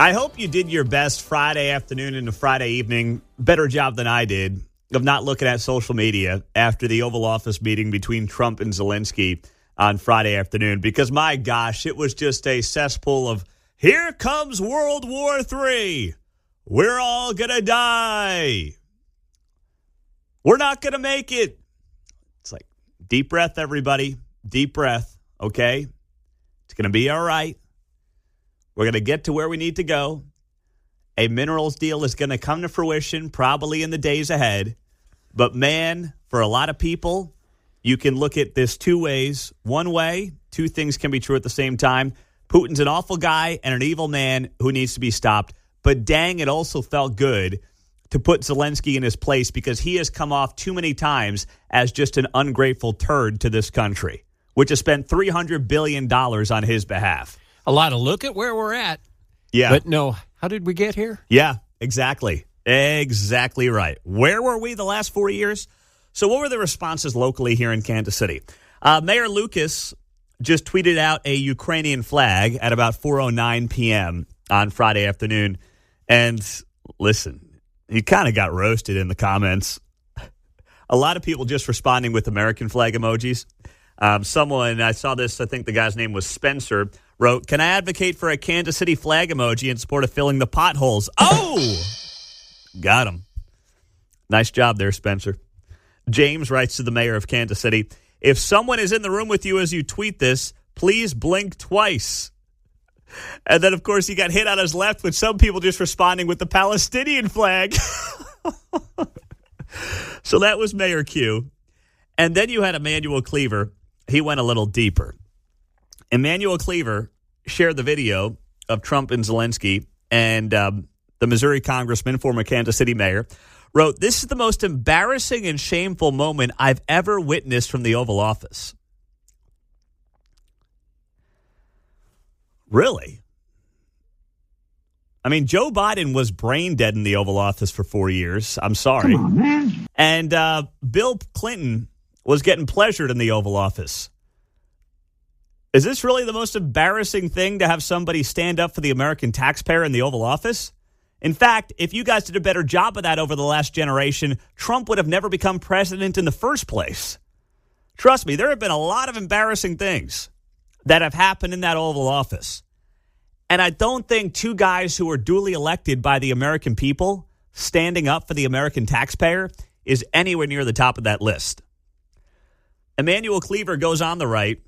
I hope you did your best Friday afternoon into Friday evening, better job than I did, of not looking at social media after the Oval Office meeting between Trump and Zelenskyy on Friday afternoon, because my gosh, it was just a cesspool of, here comes World War III. We're all going to die. We're not going to make it. It's like, deep breath, everybody. Deep breath, okay? It's going to be all right. We're going to get to where we need to go. A minerals deal is going to come to fruition probably in the days ahead. But, man, for a lot of people, you can look at this two ways. One way, two things can be true at the same time. Putin's an awful guy and an evil man who needs to be stopped. But, dang, it also felt good to put Zelenskyy in his place because he has come off too many times as just an ungrateful turd to this country, which has spent $300 billion on his behalf. A lot of look at where we're at. Yeah. But no, how did we get here? Yeah, exactly. Exactly right. Where were we the last 4 years? So what were the responses locally here in Kansas City? Mayor Lucas just tweeted out a Ukrainian flag at about 4:09 p.m. on Friday afternoon. And listen, he kind of got roasted in the comments. A lot of people just responding with American flag emojis. Someone, I saw this, I think the guy's name was Spencer, wrote, "Can I advocate for a Kansas City flag emoji in support of filling the potholes?" Oh! Got him. Nice job there, Spencer. James writes to the mayor of Kansas City, "If someone is in the room with you as you tweet this, please blink twice." And then, of course, he got hit on his left with some people just responding with the Palestinian flag. So that was Mayor Q. And then you had Emmanuel Cleaver. He went a little deeper. Emmanuel Cleaver shared the video of Trump and Zelenskyy, and the Missouri congressman, former Kansas City mayor, wrote, "This is the most embarrassing and shameful moment I've ever witnessed from the Oval Office." Really? I mean, Joe Biden was brain dead in the Oval Office for 4 years. I'm sorry. Come on, man. And Bill Clinton was getting pleasured in the Oval Office. Is this really the most embarrassing thing to have somebody stand up for the American taxpayer in the Oval Office? In fact, if you guys did a better job of that over the last generation, Trump would have never become president in the first place. Trust me, there have been a lot of embarrassing things that have happened in that Oval Office. And I don't think two guys who are duly elected by the American people standing up for the American taxpayer is anywhere near the top of that list. Emmanuel Cleaver goes on the right.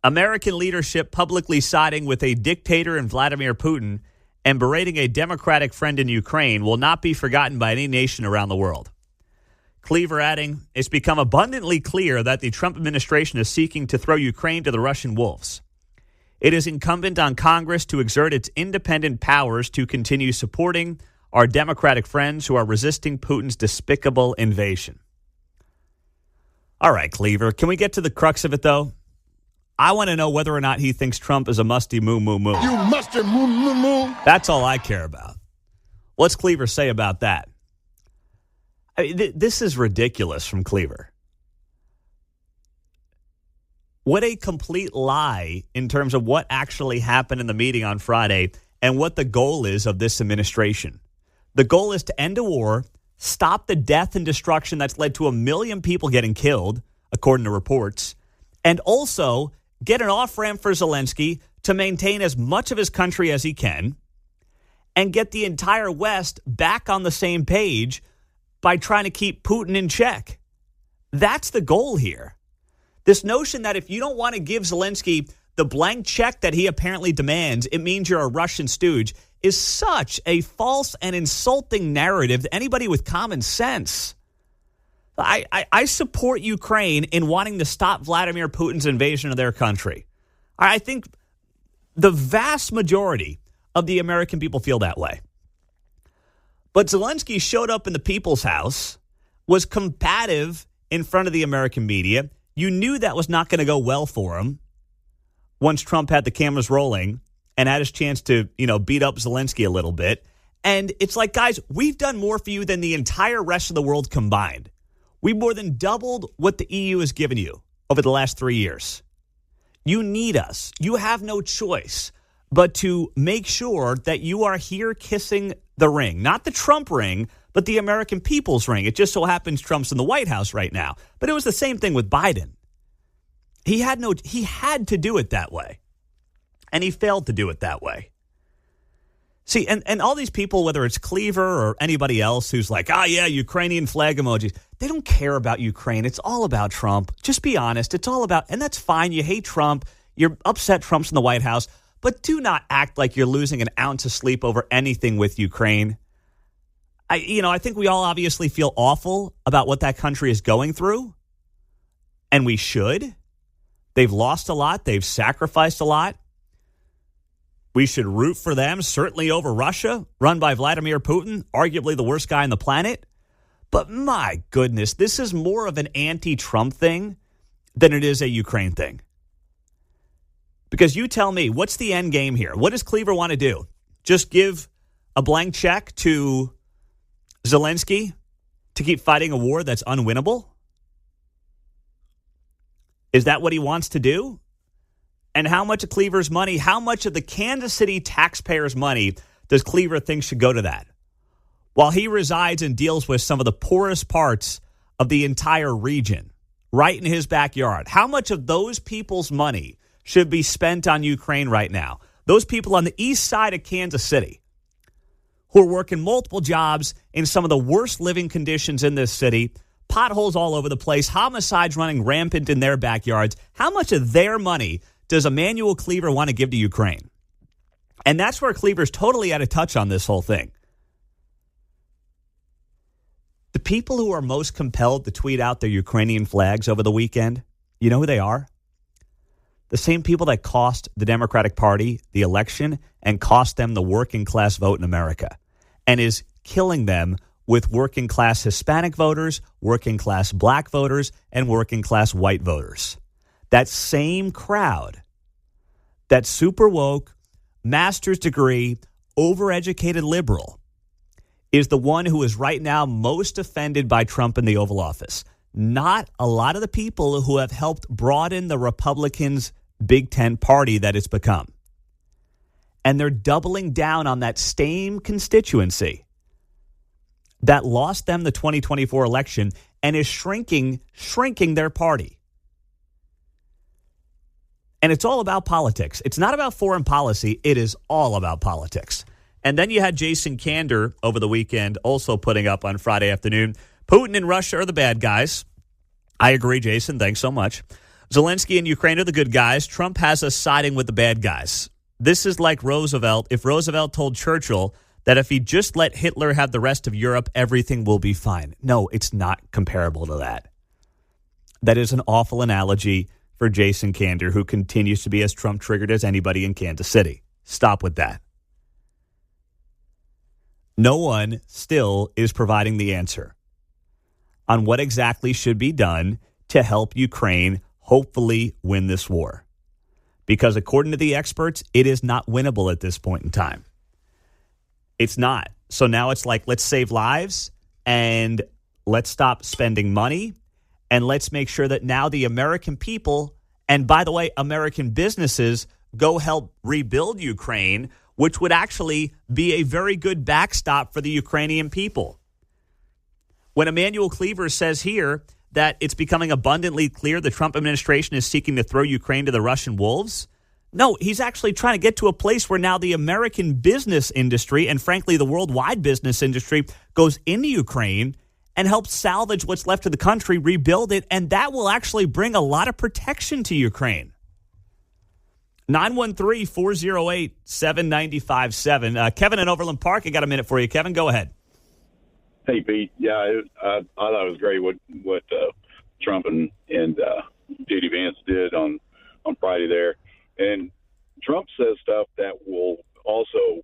American leadership publicly siding with a dictator in Vladimir Putin and berating a Democratic friend in Ukraine will not be forgotten by any nation around the world. Cleaver adding, "It's become abundantly clear that the Trump administration is seeking to throw Ukraine to the Russian wolves. It is incumbent on Congress to exert its independent powers to continue supporting our Democratic friends who are resisting Putin's despicable invasion." All right, Cleaver, can we get to the crux of it, though? I want to know whether or not he thinks Trump is a musty moo, moo, moo. You muster moo, moo, moo. That's all I care about. What's Cleaver say about that? I mean, this is ridiculous from Cleaver. What a complete lie in terms of what actually happened in the meeting on Friday and what the goal is of this administration. The goal is to end a war, stop the death and destruction that's led to 1 million people getting killed, according to reports, and also get an off-ramp for Zelenskyy to maintain as much of his country as he can and get the entire West back on the same page by trying to keep Putin in check. That's the goal here. This notion that if you don't want to give Zelenskyy the blank check that he apparently demands, it means you're a Russian stooge, is such a false and insulting narrative to anybody with common sense. I support Ukraine in wanting to stop Vladimir Putin's invasion of their country. I think the vast majority of the American people feel that way. But Zelenskyy showed up in the people's house, was combative in front of the American media. You knew that was not going to go well for him once Trump had the cameras rolling and had his chance to, beat up Zelenskyy a little bit. And it's like, guys, we've done more for you than the entire rest of the world combined. We more than doubled what the EU has given you over the last 3 years. You need us. You have no choice. but to make sure that you are here kissing the ring, not the Trump ring, but the American people's ring. It just so happens Trump's in the White House right now. But it was the same thing with Biden. He had to do it that way. And he failed to do it that way. See, and all these people, whether it's Cleaver or anybody else who's like, yeah, Ukrainian flag emojis, they don't care about Ukraine. It's all about Trump. Just be honest. It's all about, and that's fine. You hate Trump. You're upset Trump's in the White House. But do not act like you're losing an ounce of sleep over anything with Ukraine. I think we all obviously feel awful about what that country is going through. And we should. They've lost a lot. They've sacrificed a lot. We should root for them, certainly over Russia, run by Vladimir Putin, arguably the worst guy on the planet. But my goodness, this is more of an anti-Trump thing than it is a Ukraine thing. Because you tell me, what's the end game here? What does Cleaver want to do? Just give a blank check to Zelenskyy to keep fighting a war that's unwinnable? Is that what he wants to do? And how much of Cleaver's money, how much of the Kansas City taxpayers' money does Cleaver think should go to that? While he resides and deals with some of the poorest parts of the entire region, right in his backyard, how much of those people's money should be spent on Ukraine right now? Those people on the east side of Kansas City who are working multiple jobs in some of the worst living conditions in this city, potholes all over the place, homicides running rampant in their backyards. How much of their money does Emmanuel Cleaver want to give to Ukraine? And that's where Cleaver's totally out of touch on this whole thing. The people who are most compelled to tweet out their Ukrainian flags over the weekend, you know who they are? The same people that cost the Democratic Party the election and cost them the working class vote in America and is killing them with working class Hispanic voters, working class black voters, and working class white voters. That same crowd, that super woke, master's degree, overeducated liberal, is the one who is right now most offended by Trump in the Oval Office. Not a lot of the people who have helped broaden the Republicans' Big Tent party that it's become. And they're doubling down on that same constituency that lost them the 2024 election and is shrinking their party. And it's all about politics. It's not about foreign policy. It is all about politics. And then you had Jason Kander over the weekend also putting up on Friday afternoon, Putin and Russia are the bad guys. I agree, Jason. Thanks so much. Zelenskyy and Ukraine are the good guys. Trump has us siding with the bad guys. This is like Roosevelt. If Roosevelt told Churchill that if he just let Hitler have the rest of Europe, everything will be fine. No, it's not comparable to that. That is an awful analogy for Jason Kander, who continues to be as Trump-triggered as anybody in Kansas City. Stop with that. No one still is providing the answer on what exactly should be done to help Ukraine hopefully win this war. Because according to the experts, it is not winnable at this point in time. It's not. So now it's like, let's save lives and let's stop spending money and let's make sure that now the American people, and by the way, American businesses, go help rebuild Ukraine, which would actually be a very good backstop for the Ukrainian people. When Emmanuel Cleaver says here that it's becoming abundantly clear the Trump administration is seeking to throw Ukraine to the Russian wolves, no, he's actually trying to get to a place where now the American business industry and frankly the worldwide business industry goes into Ukraine and helps salvage what's left of the country, rebuild it, and that will actually bring a lot of protection to Ukraine. 913-408-7957. Kevin in Overland Park, I got a minute for you. Kevin, go ahead. Hey, Pete. Yeah, I thought it was great what Trump and J.D. Vance did on Friday there. And Trump says stuff that will also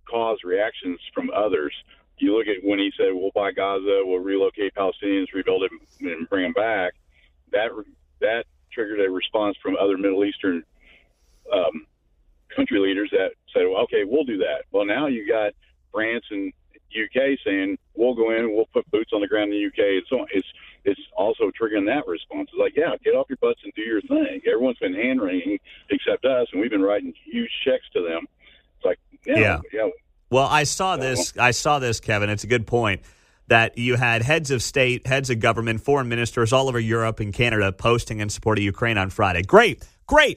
cause reactions from others. You look at when he said, we'll buy Gaza, we'll relocate Palestinians, rebuild it, and bring them back. That triggered a response from other Middle Eastern country leaders that said, well, okay, we'll do that. Well, now you got France and UK saying, we'll go in and we'll put boots on the ground in the UK. And so it's also triggering that response. It's like, yeah, get off your butts and do your thing. Everyone's been hand-wringing except us, and we've been writing huge checks to them. It's like, yeah. Well, I saw this, Kevin. It's a good point that you had heads of state, heads of government, foreign ministers all over Europe and Canada posting in support of Ukraine on Friday. Great.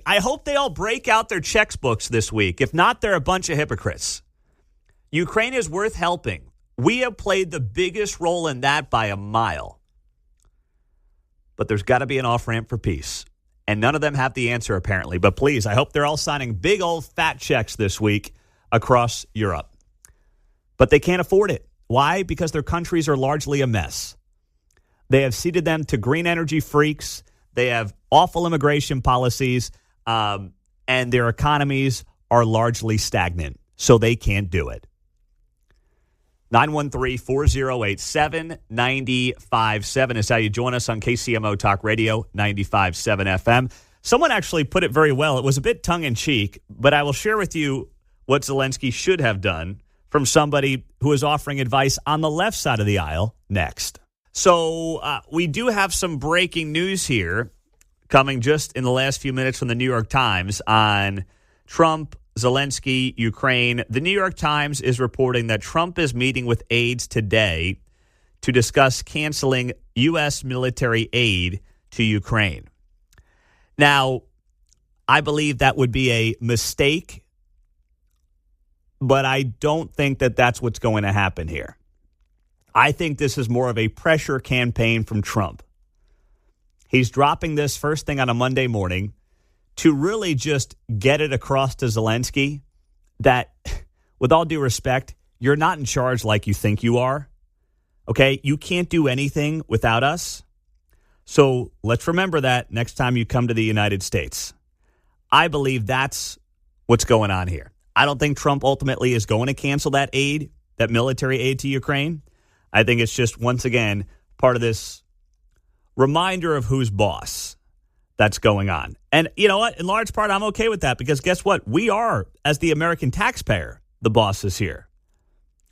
I hope they all break out their checkbooks this week. If not, they're a bunch of hypocrites. Ukraine is worth helping. We have played the biggest role in that by a mile. But there's got to be an off-ramp for peace. And none of them have the answer, apparently. But please, I hope they're all signing big old fat checks this week across Europe. But they can't afford it. Why? Because their countries are largely a mess. They have ceded them to green energy freaks. They have awful immigration policies. And their economies are largely stagnant. So they can't do it. 913-408-7957 is how you join us on KCMO Talk Radio 95.7 FM. Someone actually put it very well. It was a bit tongue-in-cheek, but I will share with you what Zelenskyy should have done from somebody who is offering advice on the left side of the aisle next. So we do have some breaking news here coming just in the last few minutes from the New York Times on Trump, Zelenskyy, Ukraine. The New York Times is reporting that Trump is meeting with aides today to discuss canceling U.S. military aid to Ukraine. Now, I believe that would be a mistake, but I don't think that that's what's going to happen here. I think this is more of a pressure campaign from Trump. He's dropping this first thing on a Monday morning to really just get it across to Zelenskyy that, with all due respect, you're not in charge like you think you are. Okay? You can't do anything without us. So let's remember that next time you come to the United States. I believe that's what's going on here. I don't think Trump ultimately is going to cancel that aid, that military aid to Ukraine. I think it's just, once again, part of this reminder of who's boss that's going on. And you know what? In large part, I'm okay with that because guess what? We are, as the American taxpayer, the bosses here.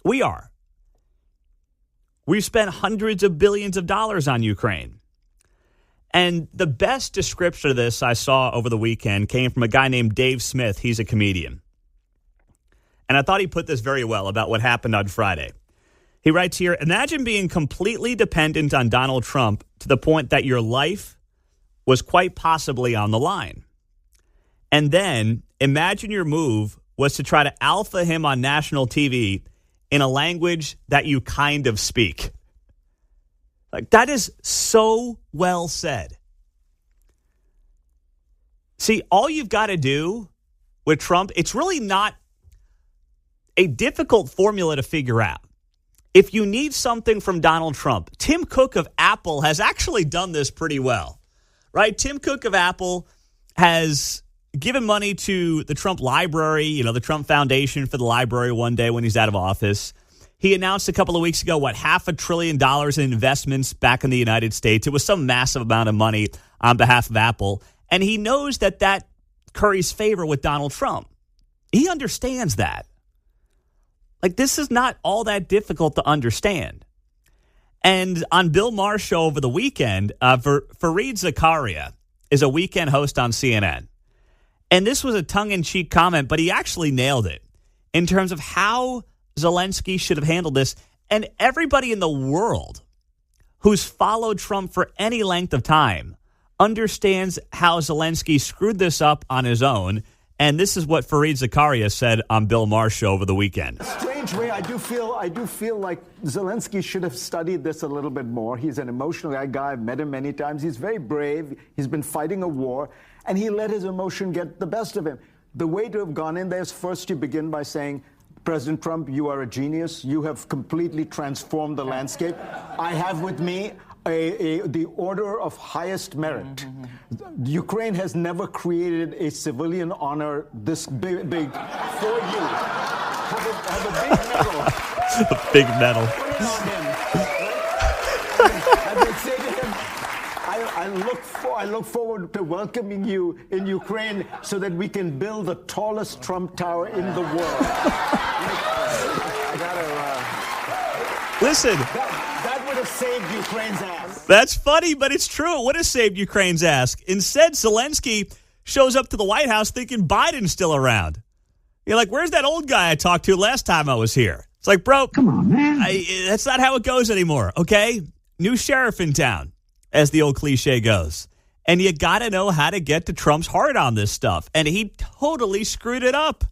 We are. We've spent hundreds of billions of dollars on Ukraine. And the best description of this I saw over the weekend came from a guy named Dave Smith. He's a comedian. And I thought he put this very well about what happened on Friday. He writes here, imagine being completely dependent on Donald Trump to the point that your life was quite possibly on the line. And then imagine your move was to try to alpha him on national TV in a language that you kind of speak. Like, that is so well said. See, all you've got to do with Trump, it's really not a difficult formula to figure out. If you need something from Donald Trump, Tim Cook of Apple has actually done this pretty well. Right? Tim Cook of Apple has given money to the Trump Library, the Trump Foundation for the library one day when he's out of office. He announced a couple of weeks ago, $500 billion in investments back in the United States. It was some massive amount of money on behalf of Apple. And he knows that curries favor with Donald Trump. He understands that. Like, this is not all that difficult to understand. And on Bill Maher's show over the weekend, Fareed Zakaria is a weekend host on CNN. And this was a tongue-in-cheek comment, but he actually nailed it in terms of how Zelenskyy should have handled this. And everybody in the world who's followed Trump for any length of time understands how Zelenskyy screwed this up on his own. And this is what Fareed Zakaria said on Bill Maher's show over the weekend. In a strange way, I do feel like Zelenskyy should have studied this a little bit more. He's an emotional guy. I've met him many times. He's very brave. He's been fighting a war, and he let his emotion get the best of him. The way to have gone in there is first you begin by saying, President Trump, you are a genius. You have completely transformed the landscape. I have with me the order of highest merit. Ukraine has never created a civilian honor this big for you. Have a big medal. A big medal. Put it on him. I would say to him, I look forward to welcoming you in Ukraine so that we can build the tallest Trump Tower in the world. Listen. That would have saved Ukraine's ass. That's funny, but it's true. It would have saved Ukraine's ass. Instead, Zelenskyy shows up to the White House thinking Biden's still around. You're like, where's that old guy I talked to last time I was here? It's like, bro, come on, man. That's not how it goes anymore, okay? New sheriff in town, as the old cliche goes. And you got to know how to get to Trump's heart on this stuff. And he totally screwed it up.